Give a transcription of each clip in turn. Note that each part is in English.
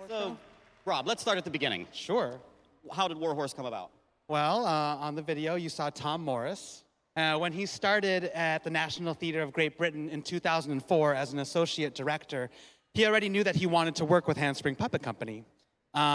So, Rob, let's start at the beginning. Sure. How did Warhorse come about? Well, on the video, you saw Tom Morris. When he started at the National Theatre of Great Britain in 2004 as an associate director, he already knew that he wanted to work with Handspring Puppet Company.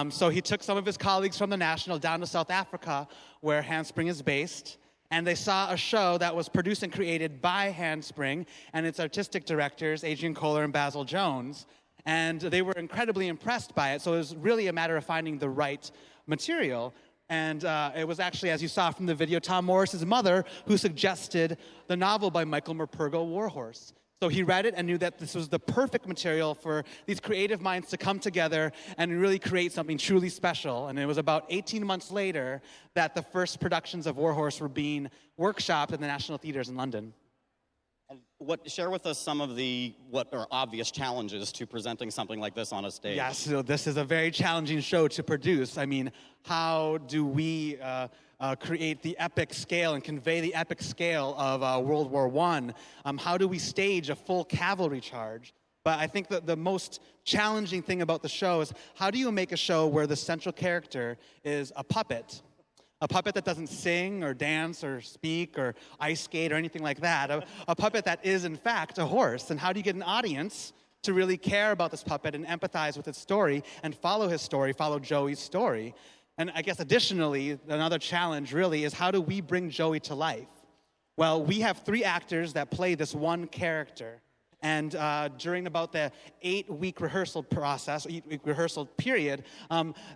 So he took some of his colleagues from the National down to South Africa, where Handspring is based, and they saw a show that was produced and created by Handspring and its artistic directors, Adrian Kohler and Basil Jones, and they were incredibly impressed by it. So it was really a matter of finding the right material. And it was actually, as you saw from the video, Tom Morris's mother who suggested the novel by Michael Morpurgo, Warhorse. So he read it and knew that this was the perfect material for these creative minds to come together and really create something truly special. And it was about 18 months later that the first productions of Warhorse were being workshopped in the National Theatres in London. And share with us some of what are obvious challenges to presenting something like this on a stage. Yes, so this is a very challenging show to produce. I mean, how do we create the epic scale and convey the epic scale of World War I? How do we stage a full cavalry charge? But I think that the most challenging thing about the show is how do you make a show where the central character is a puppet? A puppet that doesn't sing or dance or speak or ice skate or anything like that. A puppet that is, in fact, a horse. And how do you get an audience to really care about this puppet and empathize with its story and follow his story, follow Joey's story? And I guess additionally, another challenge really is how do we bring Joey to life? Well, we have 3 actors that play this one character. And during about the 8-week rehearsal process, 8-week rehearsal period,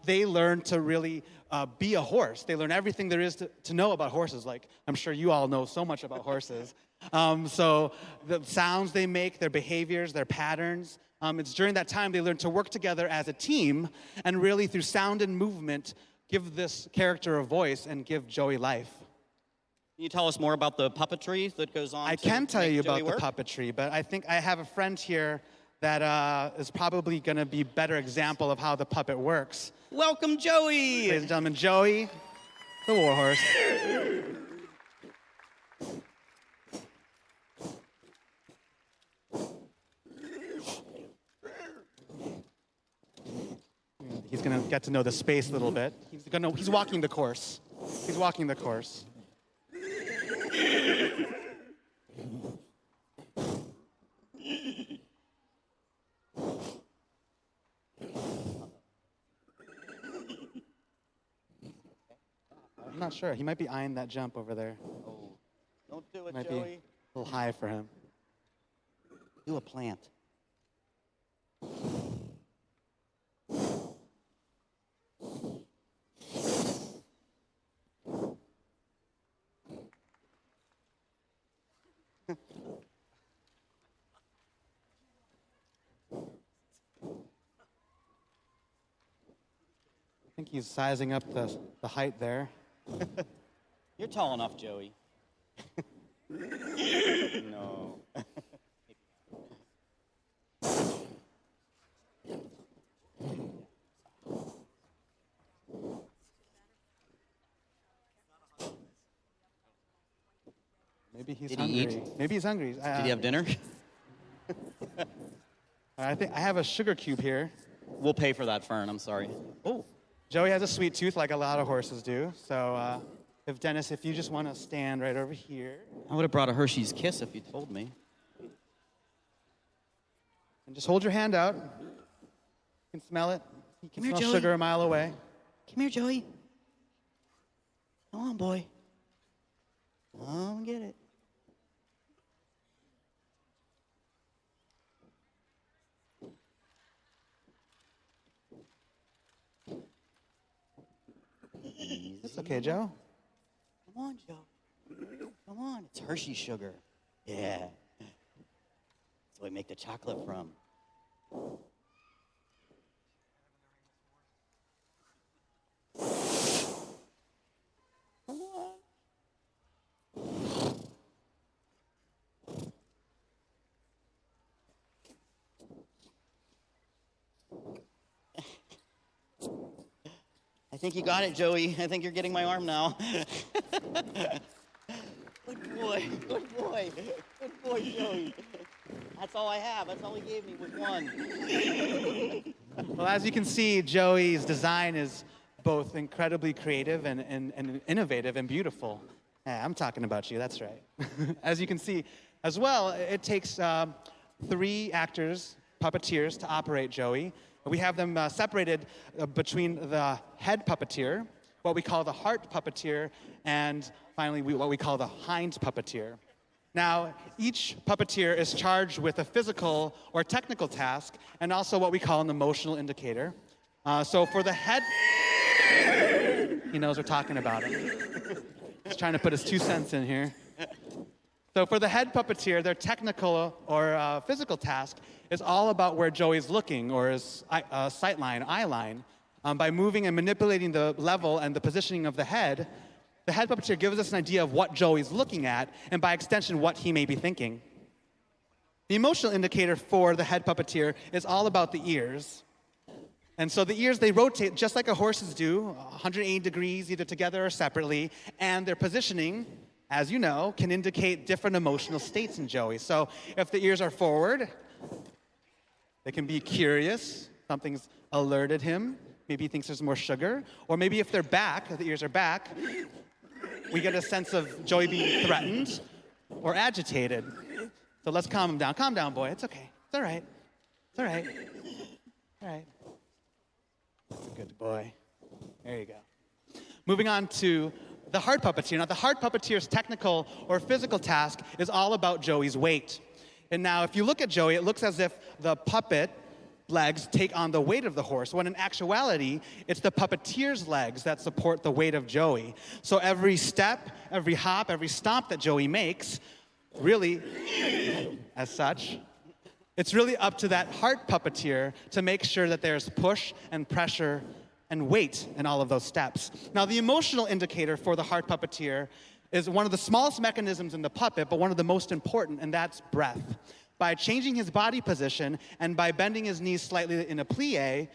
they learn to really be a horse. They learn everything there is to know about horses. Like, I'm sure you all know so much about horses. So the sounds they make, their behaviors, their patterns, it's during that time they learn to work together as a team and really through sound and movement give this character a voice and give Joey life. Can you tell us more about the puppetry that goes on? I can tell you about the puppetry, but I think I have a friend here that is probably going to be a better example of how the puppet works. Welcome, Joey! Ladies and gentlemen, Joey, the Warhorse. He's going to get to know the space a little bit. He's walking the course. He's walking the course. I'm not sure. He might be eyeing that jump over there. Oh, don't do it, might Joey. Be a little high for him. Do a plant. I think he's sizing up the height there. You're tall enough, Joey. No. Maybe he's Did hungry. he eat? Maybe he's hungry. Did he have dinner? I think I have a sugar cube here. We'll pay for that, Fern. I'm sorry. Oh, Joey has a sweet tooth like a lot of horses do. So if Dennis, if you just want to stand right over here. I would have brought a Hershey's Kiss if you told me. And just hold your hand out. You can smell it. You can smell sugar a mile away. Come here, Joey. Come on, boy. Come on, get it. It's okay, Joe. Come on, Joe. Come on. It's Hershey sugar. Yeah. That's where we make the chocolate from. Come on. I think you got it, Joey. I think you're getting my arm now. Good boy. Good boy. Good boy, Joey. That's all I have. That's all he gave me was one. Well, as you can see, Joey's design is both incredibly creative and innovative and beautiful. Yeah, I'm talking about you, that's right. As you can see, as well, it takes 3 actors, puppeteers, to operate Joey. We have them separated between the head puppeteer, what we call the heart puppeteer, and finally what we call the hind puppeteer. Now, each puppeteer is charged with a physical or technical task, and also what we call an emotional indicator. So for the head, he knows we're talking about him. He's trying to put his 2 cents in here. So for the head puppeteer, their technical or physical task is all about where Joey's looking, or his sight line, eye line. By moving and manipulating the level and the positioning of the head puppeteer gives us an idea of what Joey's looking at, and by extension, what he may be thinking. The emotional indicator for the head puppeteer is all about the ears. And so the ears, they rotate just like a horse's do, 180 degrees, either together or separately, and their positioning, as you know, can indicate different emotional states in Joey. So if the ears are forward, they can be curious, something's alerted him, maybe he thinks there's more sugar, or maybe if they're back, if the ears are back, we get a sense of Joey being threatened or agitated. So let's calm him down. Calm down, boy. It's okay. It's all right. It's all right. All right. That's a good boy. There you go. Moving on to the heart puppeteer. Now, the heart puppeteer's technical or physical task is all about Joey's weight. And now, if you look at Joey, it looks as if the puppet legs take on the weight of the horse, when in actuality, it's the puppeteer's legs that support the weight of Joey. So every step, every hop, every stomp that Joey makes, really, as such, it's really up to that heart puppeteer to make sure that there's push and pressure and weight in all of those steps. Now, the emotional indicator for the heart puppeteer is one of the smallest mechanisms in the puppet, but one of the most important, and that's breath. By changing his body position and by bending his knees slightly in a plie,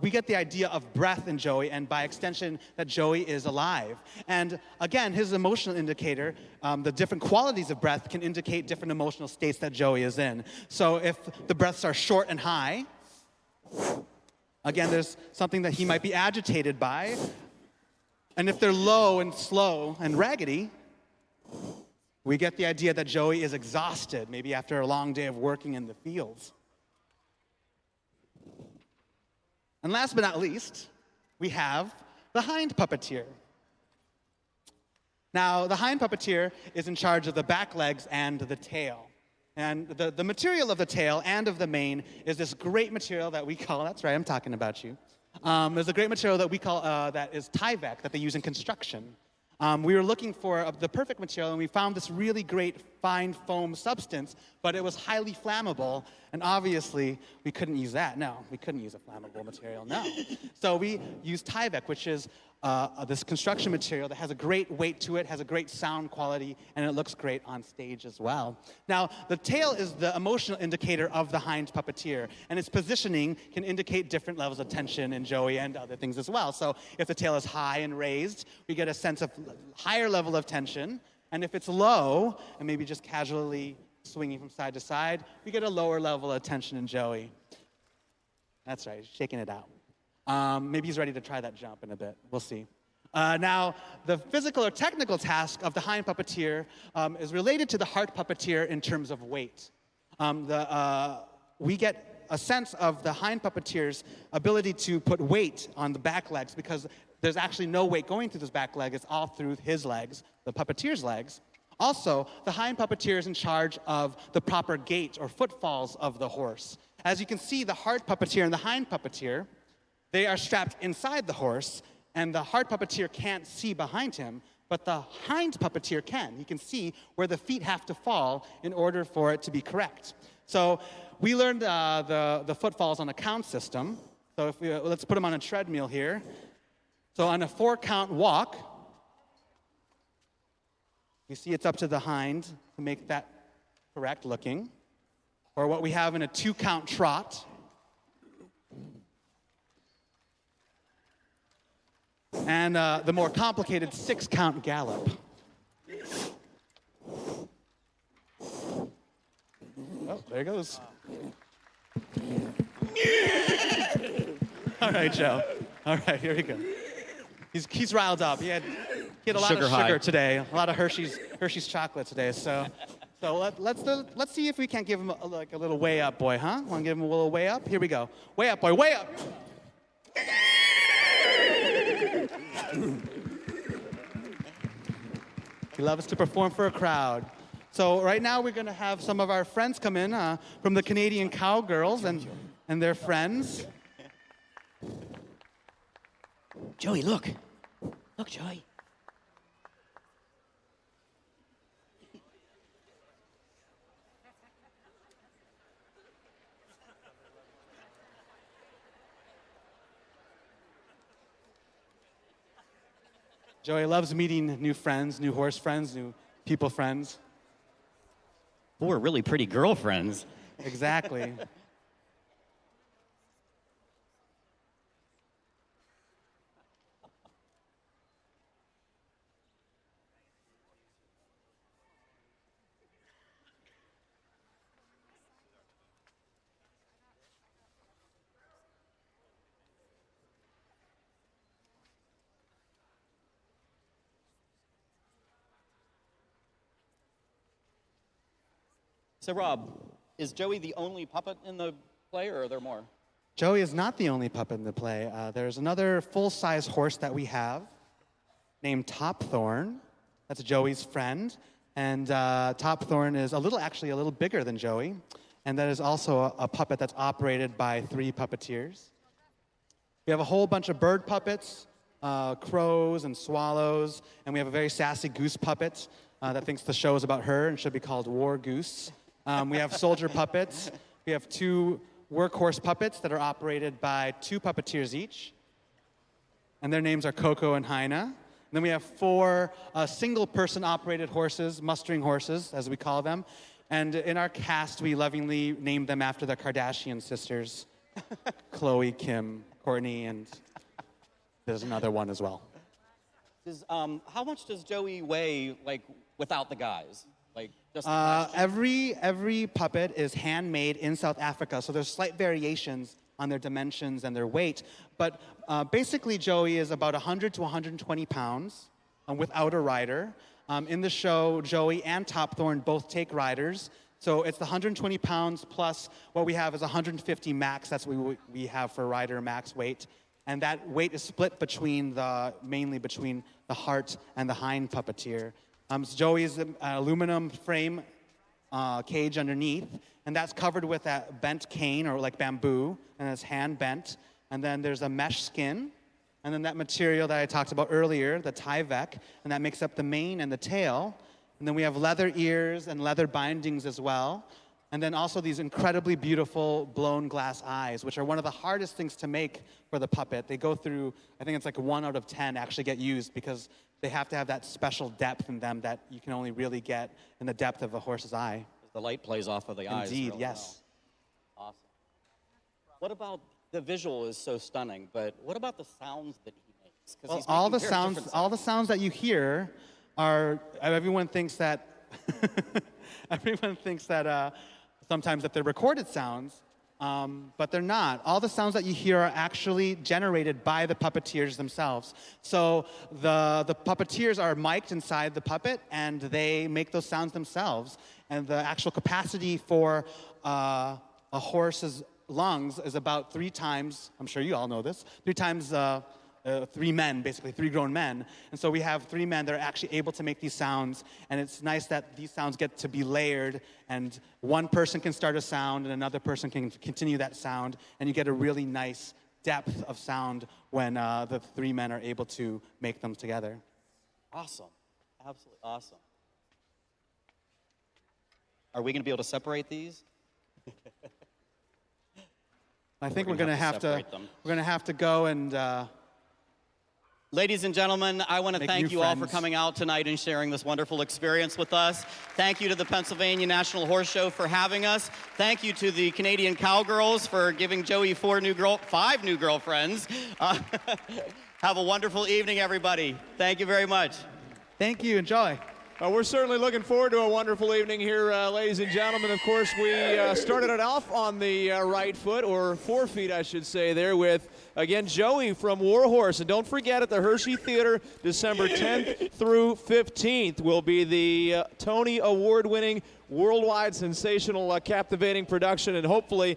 we get the idea of breath in Joey, and by extension, that Joey is alive. And again, his emotional indicator, the different qualities of breath can indicate different emotional states that Joey is in. So if the breaths are short and high, again, there's something that he might be agitated by. And if they're low and slow and raggedy, we get the idea that Joey is exhausted, maybe after a long day of working in the fields. And last but not least, we have the hind puppeteer. Now, the hind puppeteer is in charge of the back legs and the tail. And the material of the tail and of the mane is this great material that we call, that's right, I'm talking about you. There's a great material that we call, that is Tyvek, that they use in construction. We were looking for the perfect material, and we found this really great fine foam substance, but it was highly flammable, and obviously we couldn't use that. No, we couldn't use a flammable material, no. So we used Tyvek, which is this construction material that has a great weight to it, has a great sound quality, and it looks great on stage as well. Now, the tail is the emotional indicator of the hind puppeteer, and its positioning can indicate different levels of tension in Joey and other things as well. So if the tail is high and raised, we get a sense of higher level of tension, and if it's low and maybe just casually swinging from side to side, we get a lower level of tension in Joey. That's right, shaking it out. Maybe he's ready to try that jump in a bit. We'll see. Now, the physical or technical task of the hind puppeteer is related to the heart puppeteer in terms of weight. We get a sense of the hind puppeteer's ability to put weight on the back legs because there's actually no weight going through this back leg. It's all through his legs, the puppeteer's legs. Also, the hind puppeteer is in charge of the proper gait or footfalls of the horse. As you can see, the heart puppeteer and the hind puppeteer, they are strapped inside the horse, and the heart puppeteer can't see behind him, but the hind puppeteer can. He can see where the feet have to fall in order for it to be correct. So we learned the footfalls on a count system. So let's put them on a treadmill here. So on a 4-count walk, you see it's up to the hind to make that correct looking. Or what we have in a 2-count trot. And the more complicated 6-count gallop. Oh, there it goes. All right, Joe. All right, here we go. He's riled up. He had a lot Sugar of high. sugar today, a lot of Hershey's chocolate today. So let's see if we can't give him a little way up, boy, huh? Want to give him a little way up? Here we go. Way up, boy, way up. He loves to perform for a crowd. So right now we're going to have some of our friends come in from the Canadian Cowgirls and their friends. Joey, look. Look, Joey. Joey loves meeting new friends, new horse friends, new people friends. 4 really pretty girlfriends. Exactly. So, Rob, is Joey the only puppet in the play, or are there more? Joey is not the only puppet in the play. There's another full-size horse that we have named Topthorn. That's Joey's friend. And Topthorn is actually a little bigger than Joey. And that is also a puppet that's operated by 3 puppeteers. We have a whole bunch of bird puppets, crows and swallows. And we have a very sassy goose puppet that thinks the show is about her and should be called War Goose. We have soldier puppets. We have 2 workhorse puppets that are operated by 2 puppeteers each. And their names are Coco and Heina. And then we have 4 single-person operated horses, mustering horses, as we call them. And in our cast, we lovingly named them after the Kardashian sisters, Khloe, Kim, Kourtney, and there's another one as well. How much does Joey weigh, like, without the guys? Like, just every puppet is handmade in South Africa, so there's slight variations on their dimensions and their weight. But basically, Joey is about 100 to 120 pounds without a rider. In the show, Joey and Topthorn both take riders. So it's the 120 pounds plus what we have is 150 max. That's what we have for rider max weight. And that weight is split mainly between the Heart and the Hind Puppeteer. So Joey's an aluminum frame cage underneath, and that's covered with that bent cane or like bamboo, and it's hand bent. And then there's a mesh skin, and then that material that I talked about earlier, the Tyvek, and that makes up the mane and the tail. And then we have leather ears and leather bindings as well. And then also these incredibly beautiful blown glass eyes, which are one of the hardest things to make for the puppet. They go through, I think it's like 1 out of 10 actually get used because they have to have that special depth in them that you can only really get in the depth of a horse's eye. The light plays off of the eyes. Indeed, really yes. Well. Awesome. What about the visual is so stunning, but what about the sounds that he makes? Well, all the sounds that you hear are, everyone thinks that sometimes that they're recorded sounds, but they're not. All the sounds that you hear are actually generated by the puppeteers themselves. So the puppeteers are mic'd inside the puppet, and they make those sounds themselves. And the actual capacity for a horse's lungs is about 3 times, I'm sure you all know this, 3 times 3 men, basically 3 grown men. And so we have 3 men that are actually able to make these sounds, and it's nice that these sounds get to be layered, and one person can start a sound and another person can continue that sound, and you get a really nice depth of sound when the 3 men are able to make them together. Awesome. Absolutely awesome. Are we going to be able to separate these? I think we're going to have to go and Ladies and gentlemen, I want to thank you all for coming out tonight and sharing this wonderful experience with us. Thank you to the Pennsylvania National Horse Show for having us. Thank you to the Canadian Cowgirls for giving Joey 5 new girlfriends. Have a wonderful evening, everybody. Thank you very much. Thank you. Enjoy. We're certainly looking forward to a wonderful evening here, ladies and gentlemen. Of course, we started it off on the right foot, or 4 feet, I should say, there with, again, Joey from Warhorse. And don't forget, at the Hershey Theater, December 10th through 15th, will be the Tony Award-winning, worldwide sensational, captivating production, and hopefully